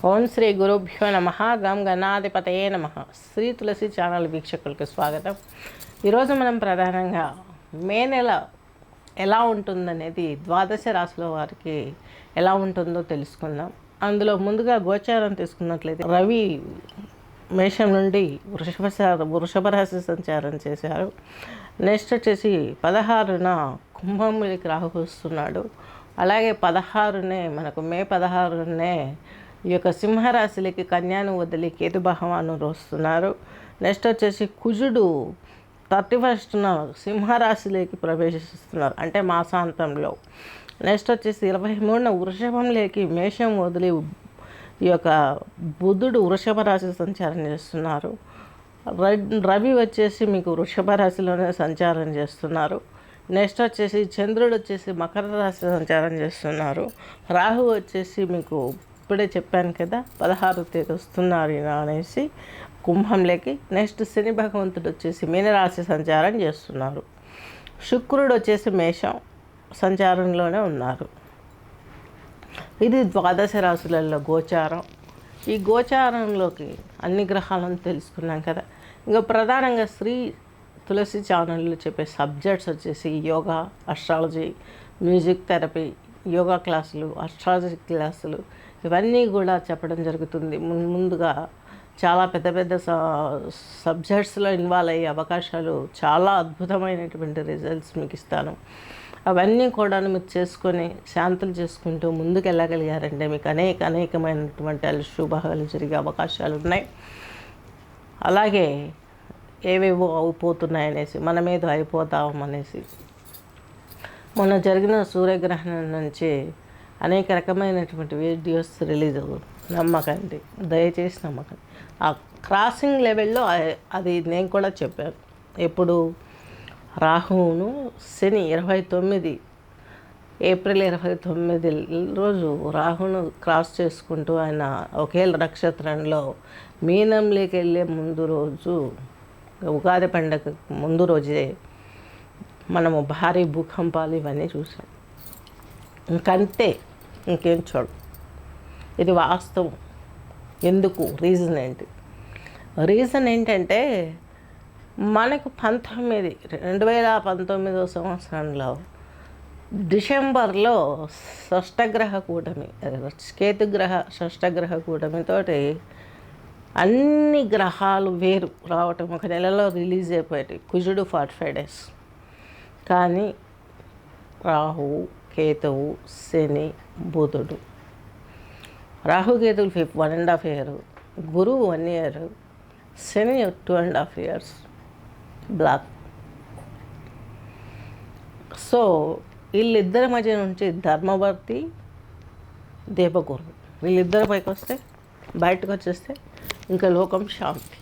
ఓం శ్రీ గురుభ్యో నమ. గం గణాధిపతయే నమ. శ్రీ తులసి ఛానల్ వీక్షకులకు స్వాగతం. ఈరోజు మనం ప్రధానంగా మే నెల ఎలా ఉంటుందనేది ద్వాదశ రాశుల వారికి ఎలా ఉంటుందో తెలుసుకుందాం. అందులో ముందుగా గోచారం తీసుకున్నట్లయితే రవి మేషం నుండి వృషభ రాశి సంచారం చేశారు. నెక్స్ట్ వచ్చేసి 16న కుంభంలోకి రాహు వస్తున్నాడు. అలాగే 16నే మనకు మే 16నే ఈ యొక్క సింహరాశిలోకి కన్యాను వదిలి కేతు భగవాను వస్తున్నారు. నెక్స్ట్ వచ్చేసి కుజుడు 31న సింహరాశిలోకి ప్రవేశిస్తున్నారు, అంటే మాసాంతంలో. నెక్స్ట్ వచ్చేసి 23న వృషభంలోకి మేషం వదిలి ఈ యొక్క బుధుడు వృషభ రాశి సంచారం చేస్తున్నారు. రవి వచ్చేసి మీకు వృషభ రాశిలోనే సంచారం చేస్తున్నారు. నెక్స్ట్ వచ్చేసి చంద్రుడు వచ్చేసి మకర రాశి సంచారం చేస్తున్నారు. రాహు వచ్చేసి మీకు ఇప్పుడే చెప్పాను కదా 16వ తేదీ వస్తున్నారు అనేసి కుంభంలోకి. నెక్స్ట్ శని భగవంతుడు వచ్చేసి మీనరాశి సంచారం చేస్తున్నారు. శుక్రుడు వచ్చేసి మేషం సంచారంలోనే ఉన్నారు. ఇది ద్వాదశ రాశులలో గోచారం. ఈ గోచారంలోకి అన్ని గ్రహాలను తెలుసుకున్నాం కదా. ఇంకా ప్రధానంగా శ్రీ తులసి ఛానల్లో చెప్పే సబ్జెక్ట్స్ వచ్చేసి yoga, astrology, music therapy, yoga క్లాసులు, అస్ట్రాలజీ క్లాసులు ఇవన్నీ కూడా చెప్పడం జరుగుతుంది. ముందుగా చాలా పెద్ద పెద్ద సబ్జెక్ట్స్లో ఇన్వాల్వ్ అయ్యే అవకాశాలు, చాలా అద్భుతమైనటువంటి రిజల్ట్స్ మీకు ఇస్తాను. అవన్నీ కూడా మీరు చేసుకొని శాంతులు చేసుకుంటూ ముందుకు వెళ్ళగలిగారంటే మీకు అనేకమైనటువంటి శుభాలు జరిగే అవకాశాలు ఉన్నాయి. అలాగే ఏవేవో అయిపోతున్నాయనేసి మన మీద అయిపోతాం అనేసి మొన్న జరిగిన సూర్యగ్రహణం నుంచి అనేక రకమైనటువంటి వీడియోస్ రిలీజ్ నమ్మకండి, దయచేసి నమ్మకండి. ఆ క్రాసింగ్ లెవెల్లో అది నేను కూడా చెప్పాను. ఎప్పుడు రాహువును శని 29 ఏప్రిల్ 29 రోజు రాహును క్రాస్ చేసుకుంటూ ఆయన ఒకే నక్షత్రంలో మీనంలోకి వెళ్ళే ముందు రోజు, ఉగాది పండుగ ముందు రోజే మనము భారీ భూకంపాలు ఇవన్నీ చూసాం. ఇంకంతే, ఇంకేం చూడం. ఇది వాస్తవం. ఎందుకు? రీజన్ ఏంటంటే మనకు 2019 సంవత్సరంలో డిసెంబర్లో షష్టగ్రహ కూటమి, కేతుగ్రహ షష్టగ్రహ కూటమితోటి అన్ని గ్రహాలు వేరు రావటం ఒక నెలలో రిలీజ్ అయిపోయాయి. కుజుడు 45 days, కానీ రాహువు, కేతువు, శని, బుధుడు, రాహుకేతువులు 1.5 year, గురువు 1 year, శని 2.5 years బ్లాక్. సో వీళ్ళిద్దరి మధ్య నుంచి ధర్మవర్తి, దేవగురు వీళ్ళిద్దరి పైకి వస్తే, బయటకు వచ్చేస్తే ఇంకా లోకం శాంతి.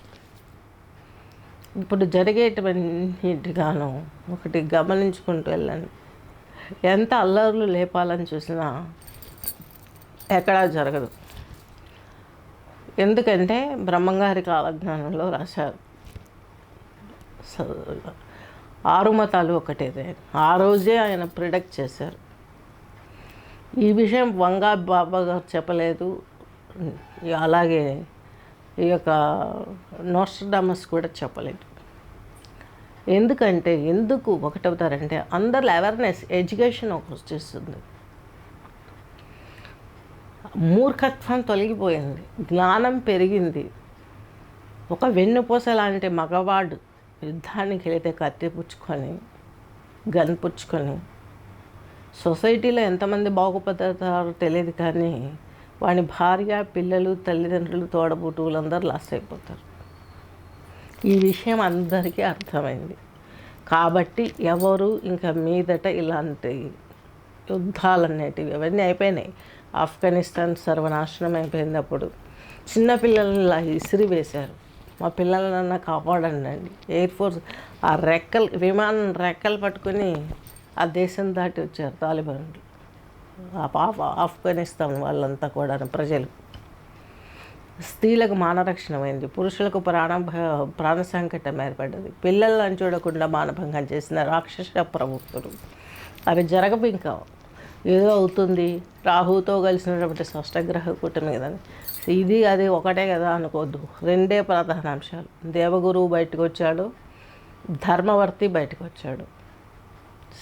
ఇప్పుడు జరిగేటువంటిగాను ఒకటి గమనించుకుంటూ వెళ్ళండి. ఎంత అల్లర్లు లేపాలని చూసినా ఎక్కడా జరగదు. ఎందుకంటే బ్రహ్మంగారి కాలజ్ఞానంలో రాశారు 6 మతాలు ఒకటే. ఆ రోజే ఆయన ప్రిడిక్ట్ చేశారు. ఈ విషయం వంగా బాబా గారు చెప్పలేదు. అలాగే ఈ యొక్క నోస్ట్రడామస్ కూడా చెప్పలేదు. ఎందుకు ఒకటవుతారంటే అందరిలో అవేర్నెస్, ఎడ్యుకేషన్ వచ్చేస్తుంది. మూర్ఖత్వం తొలగిపోయింది, జ్ఞానం పెరిగింది. ఒక వెన్నుపూస లాంటి మగవాడు యుద్ధానికి వెళితే కత్తి పుచ్చుకొని, గన్ పుచ్చుకొని సొసైటీలో ఎంతమంది బాగుపడతారో తెలియదు, కానీ వాని భార్య, పిల్లలు, తల్లిదండ్రులు, తోడబుట్టువులు అందరూ లాస్ అయిపోతారు. ఈ విషయం అందరికీ అర్థమైంది. కాబట్టి ఎవరు ఇంకా మీదట ఇలాంటి యుద్ధాలు అనేటివి అవన్నీ అయిపోయినాయి. ఆఫ్ఘనిస్తాన్ సర్వనాశనం అయిపోయింది. అప్పుడు చిన్నపిల్లల్ని ఇలా ఇసిరి వేశారు. మా పిల్లలన్నా కాపాడండి అండి. ఎయిర్ ఫోర్స్ ఆ విమానం రెక్కలు పట్టుకుని ఆ దేశం దాటి వచ్చారు తాలిబాన్లు. ఆఫ్ఘనిస్తాన్ వాళ్ళంతా కూడా ప్రజలు. స్త్రీలకు మానరక్షణమైంది, పురుషులకు ప్రాణ సంకటం ఏర్పడ్డది. పిల్లలను చూడకుండా మానభంగం చేసిన రాక్షస ప్రవృత్తులు అవి జరగవు. ఇంకా ఏదో అవుతుంది, రాహుతో కలిసినటువంటి షష్టగ్రహ కూటమి కదండి, ఇది అది ఒకటే కదా అనుకోవద్దు. రెండే ప్రధాన అంశాలు. దేవగురువు బయటకు వచ్చాడు, ధర్మవర్తి బయటకు వచ్చాడు,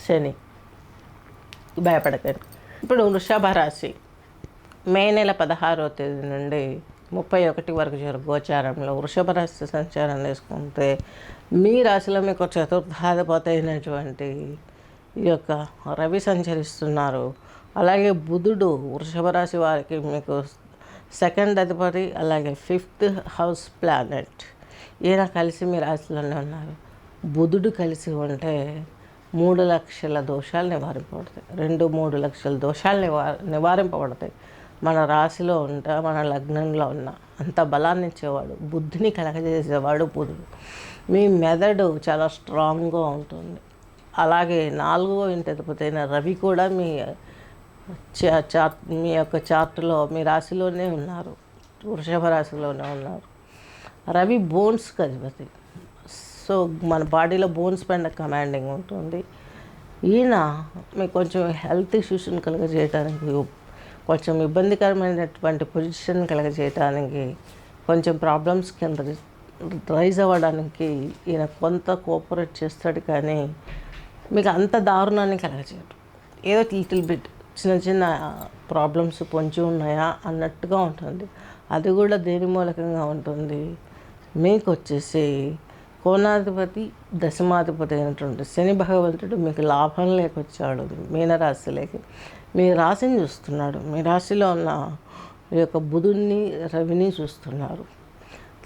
శని. భయపడకండి. ఇప్పుడు వృషభ రాశి మే నెల 16వ తేదీ నుండి 31 వరకు గోచారంలో వృషభ రాశి సంచారం చేసుకుంటే మీ రాశిలో మీకు చతుర్థాధిపతి అయినటువంటి ఈ యొక్క రవి సంచరిస్తున్నారు. అలాగే బుధుడు వృషభ రాశి వారికి మీకు సెకండ్ అధిపతి, అలాగే 5th హౌస్ ప్లానెట్. ఈయన కలిసి మీ రాశిలోనే ఉన్నారు. బుధుడు కలిసి ఉంటే 3 లక్షల దోషాలు నివారింపబడతాయి. 2-3 లక్షల దోషాలు నివారింపబడతాయి. మన రాశిలో ఉంటా, మన లగ్నంలో ఉన్న అంత బలాన్ని ఇచ్చేవాడు, బుద్ధిని కలగజేసేవాడు బుధుడు. మీ మెదడు చాలా స్ట్రాంగ్గా ఉంటుంది. అలాగే 4వ ఇంటి అధిపతి అయిన రవి కూడా మీ యొక్క చార్టులో మీ రాశిలోనే ఉన్నారు, వృషభ రాశిలోనే ఉన్నారు. రవి బోన్స్కి అధిపతి. సో మన బాడీలో బోన్స్ పైన కమాండింగ్ ఉంటుంది. ఈయన మీకు కొంచెం హెల్త్ ఇష్యూస్ని కలగజేయడానికి, కొంచెం ఇబ్బందికరమైనటువంటి పొజిషన్ కలగజేయడానికి, కొంచెం ప్రాబ్లమ్స్ కింద రైజ్ అవ్వడానికి ఈయన కొంత కోఆపరేట్ చేస్తాడు. కానీ మీకు అంత దారుణాన్ని కలగజేయడు. ఏదో లిటిల్ బిట్ చిన్న చిన్న ప్రాబ్లమ్స్ పొంచి ఉన్నాయా అన్నట్టుగా ఉంటుంది. అది కూడా దేని మూలకంగా ఉంటుంది, మీకు వచ్చేసి కోణాధిపతి దశమాధిపతి అయినటువంటి శని భగవంతుడు మీకు లాభం లేకొచ్చాడు మీనరాశిలోకి. మీ రాశిని చూస్తున్నాడు. మీ రాశిలో ఉన్న ఈ యొక్క బుధుడిని రవిని చూస్తున్నారు.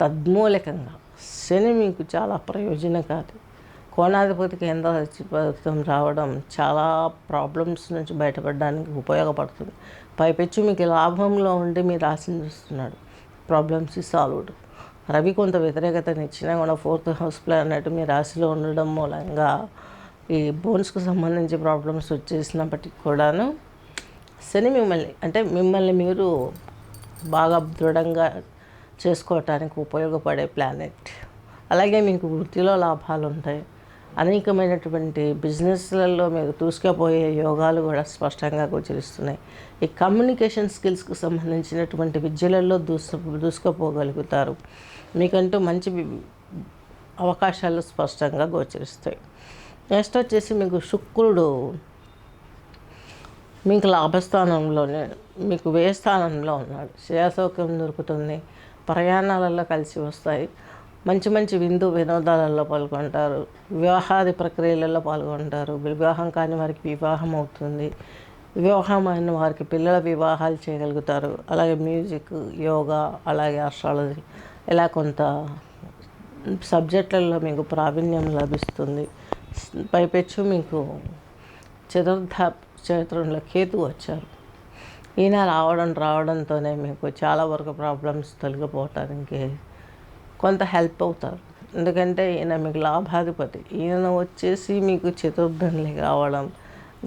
తద్మూలకంగా శని మీకు చాలా ప్రయోజనకారి. కోణాధిపతి కేంద్రం రావడం చాలా ప్రాబ్లమ్స్ నుంచి బయటపడడానికి ఉపయోగపడుతుంది. పైపెచ్చు మీకు లాభంలో ఉండి మీ రాశిని చూస్తున్నాడు. Problems solved. రవి కొంత వ్యతిరేకతను ఇచ్చినా కూడా 4th హౌస్ ప్లానెట్ మీ రాశిలో ఉండడం మూలంగా ఈ బోన్స్కు సంబంధించి ప్రాబ్లమ్స్ వచ్చేసినప్పటికీ కూడాను శని మిమ్మల్ని మీరు బాగా దృఢంగా చేసుకోవటానికి ఉపయోగపడే ప్లానెట్. అలాగే మీకు వృత్తిలో లాభాలు ఉంటాయి. అనేకమైనటువంటి బిజినెస్లలో మీరు దూసుకుపోయే యోగాలు కూడా స్పష్టంగా గోచరిస్తున్నాయి. ఈ కమ్యూనికేషన్ స్కిల్స్కి సంబంధించినటువంటి విద్యలలో దూసుకుపోగలుగుతారు. మీకంటూ మంచి అవకాశాలు స్పష్టంగా గోచరిస్తాయి. నెక్స్ట్ వచ్చేసి మీకు శుక్రుడు మీకు లాభస్థానంలోనే, మీకు వ్యయ స్థానంలో ఉన్నాడు. శ్రేయసౌఖ్యం దొరుకుతుంది. ప్రయాణాలలో కలిసి వస్తాయి. మంచి మంచి వినోదాలలో పాల్గొంటారు. వివాహాది ప్రక్రియలలో పాల్గొంటారు. వివాహం కాని వారికి వివాహం అవుతుంది. వివాహమైన వారికి పిల్లల వివాహాలు చేయగలుగుతారు. అలాగే మ్యూజిక్, యోగా, అలాగే ఆస్ట్రాలజీ, ఇలా కొంత సబ్జెక్టులలో మీకు ప్రావీణ్యం లభిస్తుంది. పైపెచ్చు మీకు చతుర్థ క్షేత్రంలో కేతు వచ్చారు. ఈయన రావడంతోనే మీకు చాలా వరకు ప్రాబ్లమ్స్ తొలగిపోవటానికి కొంత హెల్ప్ అవుతారు. ఎందుకంటే ఈయన మీకు లాభాధిపతి. ఈయన వచ్చేసి మీకు చతుర్థంలో కావడం,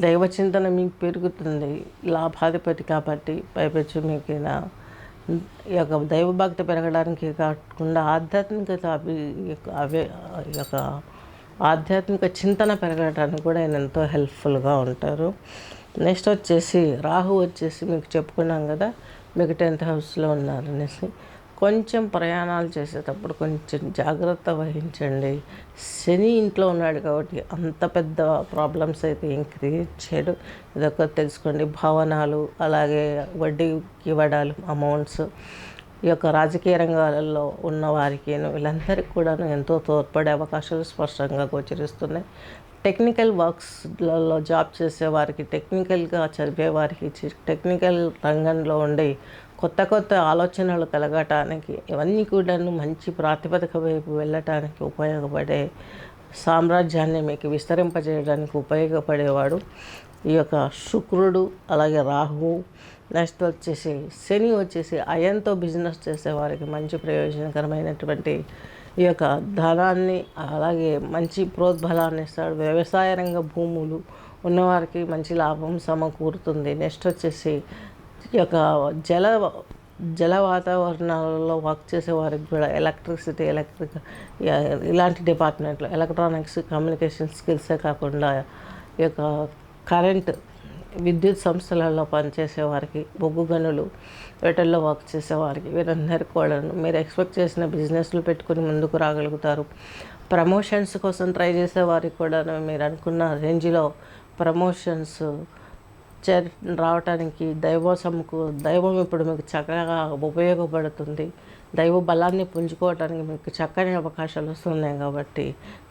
దైవచింతన మీకు పెరుగుతుంది. లాభాధిపతి కాబట్టి పైపెచ్చు మీకు ఈయన ఈ యొక్క దైవభక్తి పెరగడానికి కాకుండా ఆధ్యాత్మిక చింతన పెరగడానికి కూడా ఆయన ఎంతో హెల్ప్ఫుల్గా ఉంటారు. నెక్స్ట్ వచ్చేసి రాహు వచ్చేసి మీకు చెప్పుకున్నాం కదా, మీకు 10th హౌస్లో ఉన్నారనేసి. కొంచెం ప్రయాణాలు చేసేటప్పుడు కొంచెం జాగ్రత్త వహించండి. శని ఇంట్లో ఉన్నాడు కాబట్టి అంత పెద్ద ప్రాబ్లమ్స్ అయితే ఏం క్రియేట్ చేయడు. ఇదొక తెలుసుకోండి. భవనాలు, అలాగే వడ్డీకి ఇవ్వడాలు, అమౌంట్స్, ఈ యొక్క రాజకీయ రంగాలలో ఉన్న వారికి వీళ్ళందరికీ కూడా ఎంతో తోడ్పడే అవకాశాలు స్పష్టంగా గోచరిస్తున్నాయి. టెక్నికల్ వర్క్స్లలో జాబ్ చేసేవారికి, టెక్నికల్గా చదివేవారికి, టెక్నికల్ రంగంలో ఉండి కొత్త ఆలోచనలు కలగటానికి, ఇవన్నీ కూడా మంచి ప్రాతిపదిక వైపు వెళ్ళటానికి ఉపయోగపడే, సామ్రాజ్యాన్ని మీకు విస్తరింపజేయడానికి ఉపయోగపడేవాడు ఈ యొక్క శుక్రుడు. అలాగే రాహువు. నెక్స్ట్ వచ్చేసి శని వచ్చేసి అయంతో బిజినెస్ చేసేవారికి మంచి ప్రయోజనకరమైనటువంటి ఈ యొక్క ధనాన్ని, అలాగే మంచి ప్రోద్బలాన్ని ఇస్తాడు. వ్యవసాయ రంగ భూములు ఉన్నవారికి మంచి లాభం సమకూరుతుంది. నెక్స్ట్ వచ్చేసి ఈ యొక్క జల వాతావరణాలలో వర్క్ చేసే వారికి కూడా ఎలక్ట్రిసిటీ, ఇలాంటి డిపార్ట్మెంట్లో ఎలక్ట్రానిక్స్, కమ్యూనికేషన్ స్కిల్సే కాకుండా ఈ యొక్క కరెంట్ విద్యుత్ సంస్థలలో పనిచేసే వారికి, బొగ్గు గనులు, వీటిల్లో వర్క్ చేసేవారికి, వీరందరికీ కూడా మీరు ఎక్స్పెక్ట్ చేసిన బిజినెస్లు పెట్టుకుని ముందుకు రాగలుగుతారు. ప్రమోషన్స్ కోసం ట్రై చేసే వారికి కూడా మీరు అనుకున్న రేంజ్లో ప్రమోషన్స్ రావటానికి దైవం ఇప్పుడు మీకు చక్కగా ఉపయోగపడుతుంది. దైవ బలాన్ని పుంజుకోవటానికి మీకు చక్కని అవకాశాలు వస్తున్నాయి కాబట్టి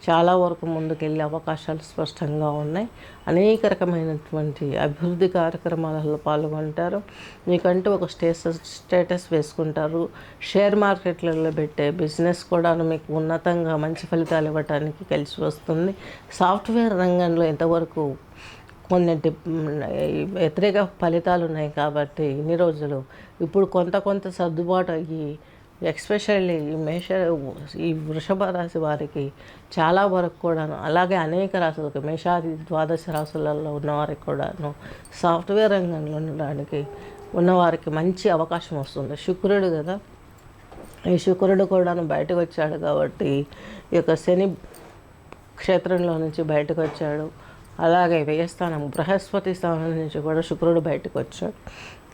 చాలా వరకు ముందుకెళ్ళే అవకాశాలు స్పష్టంగా ఉన్నాయి. అనేక రకమైనటువంటి అభివృద్ధి కార్యక్రమాలలో పాల్గొంటారు. మీకంటూ ఒక స్టేటస్ వేసుకుంటారు. షేర్ మార్కెట్లలో పెట్టే బిజినెస్ కూడా మీకు ఉన్నతంగా మంచి ఫలితాలు ఇవ్వటానికి కలిసి వస్తుంది. సాఫ్ట్వేర్ రంగంలో ఇంతవరకు కొన్ని వ్యతిరేక ఫలితాలు ఉన్నాయి కాబట్టి ఇన్ని రోజులు ఇప్పుడు కొంత సర్దుబాటు అయ్యి ఎస్పెషల్లీ ఈ వృషభ రాశి వారికి చాలా వరకు కూడాను, అలాగే అనేక రాశులకు మేషాది ద్వాదశ రాశులలో ఉన్నవారికి కూడాను సాఫ్ట్వేర్ రంగంలో ఉండడానికి ఉన్నవారికి మంచి అవకాశం వస్తుంది. శుక్రుడు కదా, ఈ శుక్రుడు కూడాను బయటకు వచ్చాడు కాబట్టి ఈ యొక్క శని క్షేత్రంలో నుంచి బయటకు వచ్చాడు. అలాగే వ్యయస్థానం బృహస్పతి స్థానం నుంచి కూడా శుక్రుడు బయటకు వచ్చాడు.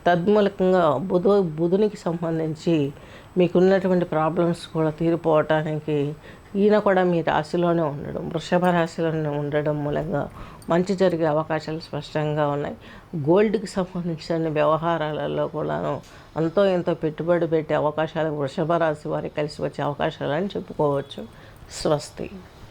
తద్మూలకంగా బుధునికి సంబంధించి మీకున్నటువంటి ప్రాబ్లమ్స్ కూడా తీరిపోవటానికి ఈయన కూడా మీ రాశిలోనే ఉండడం, వృషభ రాశిలోనే ఉండడం మూలంగా మంచి జరిగే అవకాశాలు స్పష్టంగా ఉన్నాయి. గోల్డ్కి సంబంధించిన వ్యవహారాలలో కూడాను అంతో ఎంతో పెట్టుబడి పెట్టే అవకాశాలు వృషభ రాశి వారికి కలిసి వచ్చే అవకాశాలని చెప్పుకోవచ్చు. స్వస్తి.